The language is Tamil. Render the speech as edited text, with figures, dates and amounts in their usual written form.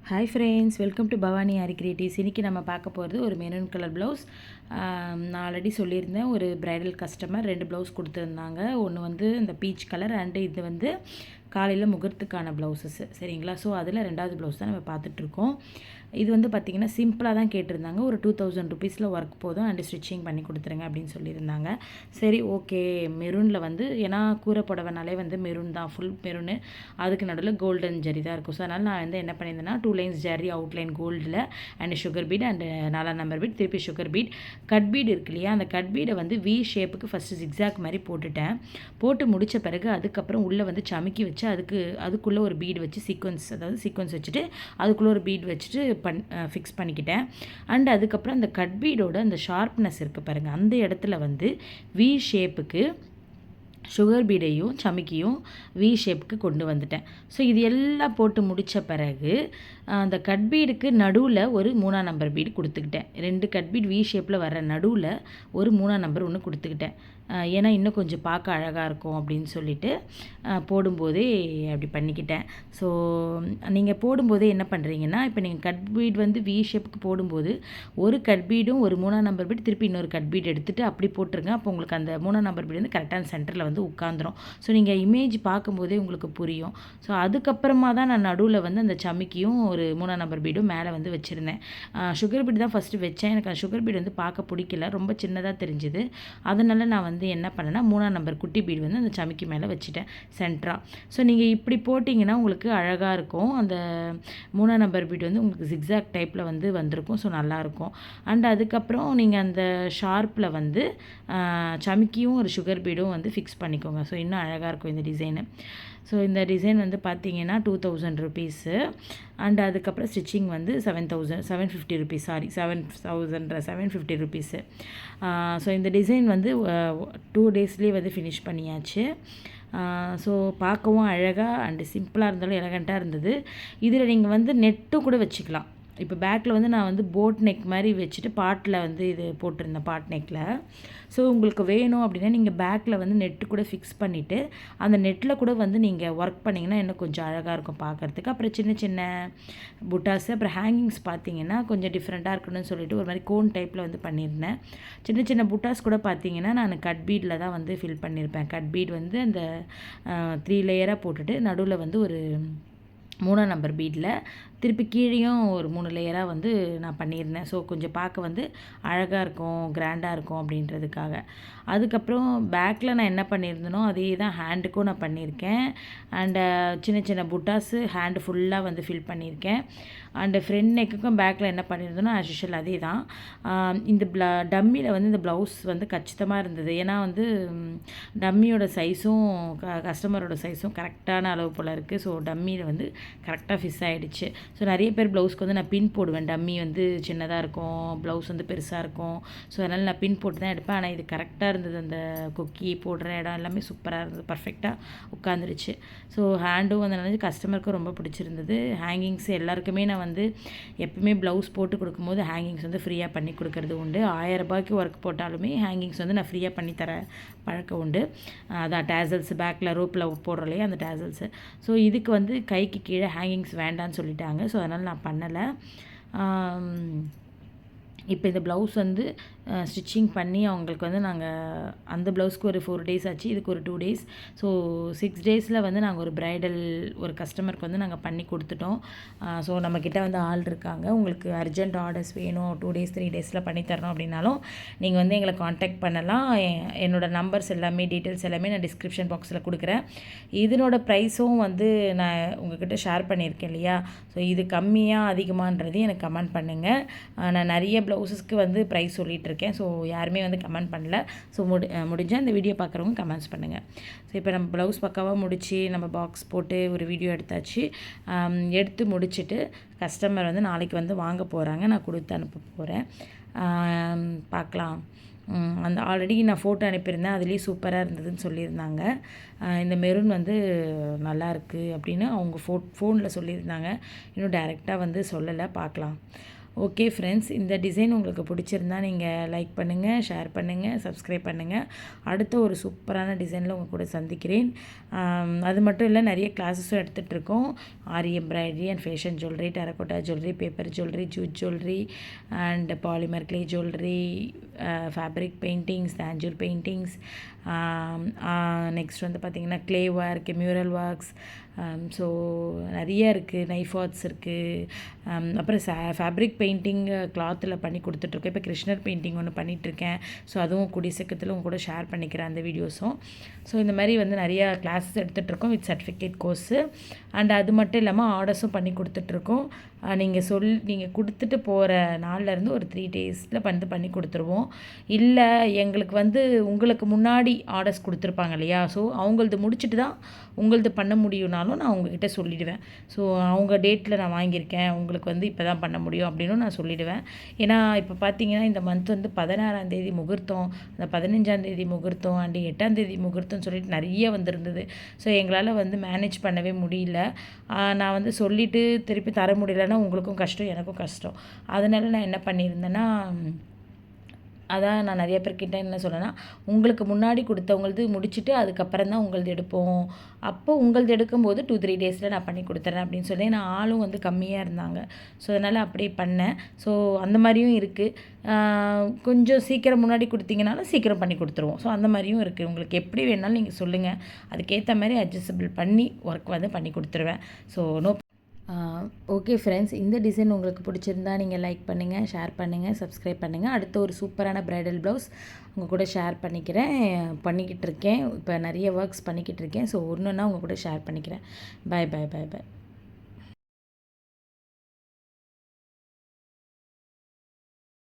Hi friends, welcome to Bhavani aari creatives. இன்றைக்கி நம்ம பார்க்க போகிறது ஒரு மெரூன் கலர் ப்ளவுஸ். நான் ஆல்ரெடி சொல்லியிருந்தேன், ஒரு ப்ரைடல் கஸ்டமர் 2 ப்ளவுஸ் கொடுத்துருந்தாங்க. ஒன்று வந்து இந்த பீச் கலர் அண்டு இது வந்து காலையில் முகூர்த்துக்கான ப்ளவுஸஸ். சரிங்களா? ஸோ அதில் 2வது ப்ளவுஸ் தான் நம்ம பார்த்துட்ருக்கோம். இது வந்து பார்த்திங்கன்னா சிம்பிளாக தான் கேட்டிருந்தாங்க. ஒரு 2000 ருபீஸில் ஒர்க் போதும் அண்டு ஸ்டிச்சிங் பண்ணி கொடுத்துருங்க அப்படின்னு சொல்லியிருந்தாங்க. சரி, ஓகே. மெரூனில் வந்து ஏன்னா கூரை புடவைனாலே வந்து மெரூன் தான், ஃபுல் மெரூனு. அதுக்கு நடுவில் கோல்டன் ஜரி தான் இருக்கும். ஸோ அதனால் நான் வந்து என்ன பண்ணியிருந்தேன்னா 2 லைன்ஸ் ஜரி அவுட்லைன் கோல்டில் and sugar beat and 4 number beat, திருப்பி சுகர் பீட், கட் பீட் இருக்கு இல்லையா, அந்த கட் பீடை வந்து வி ஷேப்புக்கு ஃபஸ்ட்டு ஜிக்ஸாக் மாதிரி போட்டுட்டேன். போட்டு முடித்த பிறகு அதுக்கப்புறம் உள்ளே வந்து சமுக்கி வச்சு அதுக்குள்ளே ஒரு பீடு வச்சு சீக்வன்ஸ் வச்சுட்டு அதுக்குள்ளே ஒரு பீட் வச்சுட்டு ஃபிக்ஸ் பண்ணிக்கிட்டேன். அண்ட் அதுக்கப்புறம் அந்த கட் பீடோட அந்த ஷார்ப்னஸ் இருக்குது பாருங்கள், அந்த இடத்துல வந்து வி ஷேப்புக்கு சுகர் பீடையும் சமுக்கியும் வி ஷேப்புக்கு கொண்டு வந்துட்டேன். ஸோ இது எல்லாம் போட்டு முடித்த பிறகு அந்த கட் பீடுக்கு நடுவில் ஒரு 3ஆம் நம்பர் பீடு கொடுத்துக்கிட்டேன். 2 கட் பீட் வி ஷேப்பில் வர நடுவில் ஒரு 3ஆம் நம்பர் ஒன்று கொடுத்துக்கிட்டேன். ஏன்னா இன்னும் கொஞ்சம் பார்க்க அழகாக இருக்கும் அப்படின்னு சொல்லிட்டு போடும்போதே அப்படி பண்ணிக்கிட்டேன். ஸோ நீங்கள் போடும்போதே என்ன பண்ணுறீங்கன்னா, இப்போ நீங்கள் கட் பீட் வந்து வி ஷேப்புக்கு போடும்போது ஒரு கட் பீடும் ஒரு 3ஆம் நம்பர் பீட் திருப்பி இன்னொரு கட் பீட் எடுத்துகிட்டு அப்படி போட்டுருங்க. அப்போ உங்களுக்கு அந்த 3ஆம் நம்பர் பீட் வந்து கரெக்டான சென்டரில் வந்து உட்காந்துரும். ஸோ நீங்கள் இமேஜ் பார்க்கும்போதே உங்களுக்கு புரியும். ஸோ அதுக்கப்புறமா தான் நான் நடுவில் வந்து அந்த சமுக்கியும் ஒரு 3ஆம் நம்பர் பீடும் மேலே வந்து வச்சுருந்தேன். சுகர் பீட் தான் ஃபஸ்ட்டு வச்சேன். எனக்கு அந்த சுகர் பீட் வந்து பார்க்க பிடிக்கல, ரொம்ப சின்னதாக தெரிஞ்சுது. அதனால் நான் வந்து என்ன பண்ணேன்னா 3ஆம் நம்பர் குட்டி பீடு வந்து அந்த சமுக்கி மேலே வச்சுட்டேன் சென்டரா. ஸோ நீங்கள் இப்படி போட்டிங்கன்னா உங்களுக்கு அழகாக இருக்கும். அந்த 3ஆம் நம்பர் பீடு வந்து உங்களுக்கு ஜிக்ஸாக் டைப்பில் வந்து வந்திருக்கும். ஸோ நல்லாயிருக்கும். அண்ட் அதுக்கப்புறம் நீங்கள் அந்த ஷார்ப்பில் வந்து சமுக்கியும் ஒரு சுகர் பீடும் வந்து ஃபிக்ஸ் பண்ணிக்கோங்க. ஸோ இன்னும் அழகாக இருக்கும் இந்த டிசைனு. ஸோ இந்த டிசைன் வந்து பார்த்தீங்கன்னா 2000 ருபீஸு. அண்ட் அதுக்கப்புறம் ஸ்டிச்சிங் வந்து 750 ருபீஸ். 750 ருபீஸு. ஸோ இந்த டிசைன் வந்து 2 டேஸ்லேயே வந்து ஃபினிஷ் பண்ணியாச்சு. ஸோ பார்க்கவும் அழகாக அண்டு சிம்பிளாக இருந்தாலும் எலகண்ட்டாக இருந்தது. இதில் நீங்கள் வந்து நெட்டும் கூட வச்சுக்கலாம். இப்போ பேக்கில் வந்து நான் வந்து போட் நெக் மாதிரி வச்சுட்டு பாட்டில் வந்து இது போட்டிருந்தேன், பாட் நெக்கில். ஸோ உங்களுக்கு வேணும் அப்படின்னா நீங்கள் பேக்கில் வந்து நெட்டு கூட ஃபிக்ஸ் பண்ணிவிட்டு அந்த நெட்டில் கூட வந்து நீங்கள் ஒர்க் பண்ணிங்கன்னா இன்னும் கொஞ்சம் அழகாக இருக்கும் பார்க்குறதுக்கு. அப்புறம் சின்ன சின்ன புட்டாஸு, அப்புறம் ஹேங்கிங்ஸ் பார்த்தீங்கன்னா கொஞ்சம் டிஃப்ரெண்ட்டாக இருக்கணும்னு சொல்லிட்டு ஒரு மாதிரி கோன் டைப்பில் வந்து பண்ணியிருந்தேன். சின்ன சின்ன புட்டாஸ் கூட பார்த்தீங்கன்னா நான் கட் பீடில் தான் வந்து ஃபில் பண்ணியிருப்பேன். கட் பீட் வந்து அந்த 3 லேயராக போட்டுட்டு நடுவில் வந்து ஒரு 3ஆம் நம்பர் பீடில் திருப்பி கீழேயும் ஒரு 3 லேயராக வந்து நான் பண்ணியிருந்தேன். ஸோ கொஞ்சம் பார்க்க வந்து அழகாக இருக்கும், கிராண்டாக இருக்கும் அப்படின்றதுக்காக. அதுக்கப்புறம் பேக்கில் நான் என்ன பண்ணியிருந்தனோ அதே தான் ஹேண்டுக்கும் நான் பண்ணியிருக்கேன். அண்டு சின்ன சின்ன புட்டாஸு ஹேண்டு ஃபுல்லாக வந்து ஃபில் பண்ணியிருக்கேன். அண்டு ஃப்ரண்ட் நெக்குக்கும் பேக்கில் என்ன பண்ணியிருந்தனோ ஆஸ் யூஷுவல் அதே தான். இந்த டம்மியில் வந்து இந்த ப்ளவுஸ் வந்து கச்சிதமாக இருந்தது. ஏன்னா வந்து டம்மியோட சைஸும் கஸ்டமரோட சைஸும் கரெக்டான அளவு போல் இருக்குது. ஸோ டம்மியில் வந்து கரெக்டாக ஃபிக்ஸ் ஆகிடுச்சு. ஸோ நிறைய பேர் ப்ளவுஸ்க்கு வந்து நான் பின் போடுவேன். டம்மி வந்து சின்னதாக இருக்கும், ப்ளவுஸ் வந்து பெருசாக இருக்கும். ஸோ அதனால் நான் பின் போட்டு தான் எடுப்பேன். ஆனால் இது கரெக்டாக இருந்தது. அந்த கொக்கி போடுற இடம் எல்லாமே சூப்பராக இருந்தது, பர்ஃபெக்டாக உட்காந்துருச்சு. ஸோ ஹேண்டும் வந்து கஸ்டமருக்கும் ரொம்ப பிடிச்சிருந்தது. ஹேங்கிங்ஸ் எல்லாருக்குமே நான் வந்து எப்பவுமே ப்ளவுஸ் போட்டு கொடுக்கும்போது ஹேங்கிங்ஸ் வந்து ஃப்ரீயாக பண்ணி கொடுக்கறது உண்டு. 1000 ரூபாய்க்கு ஒர்க் போட்டாலுமே ஹேங்கிங்ஸ் வந்து நான் ஃப்ரீயாக பண்ணி தர பழக்கம் உண்டு. அதான் டேசல்ஸ் பேக்கில் ரோப்பில் போடுறோம் இல்லையா, அந்த டேசல்ஸு. ஸோ இதுக்கு வந்து கைக்கு கீழே ஹேங்கிங்ஸ் வேண்டான்னு சொல்லிட்டாங்க. ஸோ அதனால் நான் பண்ணலை. இப்போ இந்த ப்ளவுஸ் வந்து ஸ்டிச்சிங் பண்ணி அவங்களுக்கு வந்து நாங்கள் அந்த ப்ளவுஸ்க்கு ஒரு 4 டேஸ் ஆச்சு, இதுக்கு ஒரு 2 டேஸ். ஸோ 6 டேஸில் வந்து நாங்கள் ஒரு ப்ரைடல் ஒரு கஸ்டமருக்கு வந்து நாங்கள் பண்ணி கொடுத்துட்டோம். ஸோ நம்மக்கிட்ட வந்து ஆள் இருக்காங்க. உங்களுக்கு அர்ஜென்ட் ஆர்டர்ஸ் வேணும், 2 டேஸ் 3 டேஸில் பண்ணித்தரணும் அப்படின்னாலும் நீங்கள் வந்து எங்களை காண்டாக்ட் பண்ணலாம். என்னோடய நம்பர்ஸ் எல்லாமே, டீட்டெயில்ஸ் எல்லாமே நான் டிஸ்கிரிப்ஷன் பாக்ஸில் கொடுக்குறேன். இதனோட ப்ரைஸும் வந்து நான் உங்கள்கிட்ட ஷேர் பண்ணியிருக்கேன் இல்லையா. ஸோ இது கம்மியாக அதிகமானது எனக்கு கமெண்ட் பண்ணுங்கள். நான் நிறைய ப்ளவுஸஸ்க்கு வந்து ப்ரைஸ் சொல்லிகிட்ருக்கேன். ஸோ யாருமே வந்து கமெண்ட் பண்ணல. ஸோ முடிஞ்சால் இந்த வீடியோ பார்க்குறவங்க கமெண்ட்ஸ் பண்ணுங்கள். ஸோ இப்போ நம்ம ப்ளவுஸ் பக்காவாக முடித்து நம்ம பாக்ஸ் போட்டு ஒரு வீடியோ எடுத்தாச்சு. எடுத்து முடிச்சுட்டு கஸ்டமர் வந்து நாளைக்கு வந்து வாங்க போகிறாங்க. நான் கொடுத்து அனுப்ப போகிறேன். பார்க்கலாம். அந்த ஆல்ரெடி நான் ஃபோட்டோ அனுப்பியிருந்தேன், அதுலேயே சூப்பராக இருந்ததுன்னு சொல்லியிருந்தாங்க. இந்த மெரூன் வந்து நல்லாயிருக்கு அப்படின்னு அவங்க ஃபோனில் சொல்லியிருந்தாங்க. இன்னும் டைரெக்டாக வந்து சொல்லலை, பார்க்கலாம். ஓகே ஃப்ரெண்ட்ஸ், இந்த டிசைன் உங்களுக்கு பிடிச்சிருந்தா நீங்கள் லைக் பண்ணுங்கள், ஷேர் பண்ணுங்கள், சப்ஸ்கிரைப் பண்ணுங்கள். அடுத்த ஒரு சூப்பரான டிசைனில் உங்கள் கூட சந்திக்கிறேன். அது மட்டும் இல்லை, நிறைய கிளாஸஸும் எடுத்துகிட்ருக்கோம். Aari embroidery and fashion jewellery, terracotta jewellery, paper jewellery, jute jewellery and polymer clay jewellery, fabric paintings, Tanjore paintings, next வந்து பார்த்திங்கன்னா clay work, mural works, so நிறைய இருக்குது. நைஃப் ஆர்ட்ஸ் இருக்குது. அப்புறம் ஃபேப்ரிக் பெயிண்டிங் கிளாத்தில் பண்ணி கொடுத்துட்ருக்கேன். இப்போ கிருஷ்ணர் பெயிண்டிங் ஒன்று பண்ணிகிட்ருக்கேன். ஸோ அதுவும் கூடிய சீக்கிரத்தில் உங்க கூட ஷேர் பண்ணிக்கிறேன் அந்த வீடியோஸும். ஸோ இந்த மாதிரி வந்து நிறையா கிளாஸஸ் எடுத்துகிட்ருக்கோம் வித் சர்டிஃபிகேட் கோர்ஸு. அண்ட் அது மட்டும் இல்லாமல் ஆர்டர்ஸும் பண்ணி கொடுத்துட்ருக்கோம். நீங்கள் கொடுத்துட்டு போகிற நாள்லேருந்து ஒரு 3 டேஸில் பண்ணி கொடுத்துருவோம். இல்லை எங்களுக்கு வந்து உங்களுக்கு முன்னாடி ஆர்டர்ஸ் கொடுத்துருப்பாங்க இல்லையா, ஸோ அவங்களது முடிச்சுட்டு தான் உங்களது பண்ண முடியும்னாலும் நான் உங்ககிட்ட சொல்லிவிடுவேன். ஸோ அவங்க டேட்டில் நான் வாங்கியிருக்கேன், உங்களுக்கு வந்து இப்போ தான் பண்ண முடியும் அப்படின்னு நான் சொல்லிவிடுவேன். ஏன்னா இப்போ பார்த்தீங்கன்னா இந்த மந்த் வந்து 16ஆம் தேதி முகூர்த்தம், அந்த 15ஆம் தேதி முகூர்த்தம் அண்டு 8ஆம் தேதி முகூர்த்தம்னு சொல்லிட்டு நிறைய வந்திருந்தது. ஸோ எங்களால் வந்து மேனேஜ் பண்ணவே முடியல. நான் வந்து சொல்லிவிட்டு திருப்பி தர முடியலன்னா உங்களுக்கும் கஷ்டம், எனக்கும் கஷ்டம். அதனால நான் என்ன பண்ணியிருந்தேன்னா, அதான் நான் நிறைய பேர்கிட்ட என்ன சொன்னேன்னா, உங்களுக்கு முன்னாடி கொடுத்தவங்களது முடிச்சுட்டு அதுக்கப்புறம் தான் உங்களது எடுப்போம். அப்போ உங்களது எடுக்கும்போது 2-3 டேஸில் நான் பண்ணி கொடுத்துட்றேன் அப்படின்னு சொல்லி, நான் ஆளும் வந்து கம்மியாக இருந்தாங்க. ஸோ அதனால் அப்படியே பண்ணேன். ஸோ அந்த மாதிரியும் இருக்குது. கொஞ்சம் சீக்கிரம் முன்னாடி கொடுத்தீங்கனாலும் சீக்கிரம் பண்ணி கொடுத்துருவோம். ஸோ அந்த மாதிரியும் இருக்குது. உங்களுக்கு எப்படி வேணாலும் நீங்கள் சொல்லுங்கள், அதுக்கேற்ற மாதிரி அட்ஜஸ்டபிள் பண்ணி ஒர்க் வந்து பண்ணி கொடுத்துருவேன். ஸோ ஓகே ஃப்ரெண்ட்ஸ், இந்த டிசைன் உங்களுக்கு பிடிச்சிருந்தா நீங்கள் லைக் பண்ணுங்கள், ஷேர் பண்ணுங்கள், சப்ஸ்கிரைப் பண்ணுங்கள். அடுத்த ஒரு சூப்பரான ப்ரைடல் ப்ளவுஸ் உங்கள் கூட ஷேர் பண்ணிக்கிட்டு இருக்கேன். இப்போ நிறைய ஒர்க்ஸ் பண்ணிக்கிட்டு இருக்கேன். ஸோ ஒன்றுன்னா உங்கள் கூட ஷேர் பண்ணிக்கிறேன். Bye bye bye by.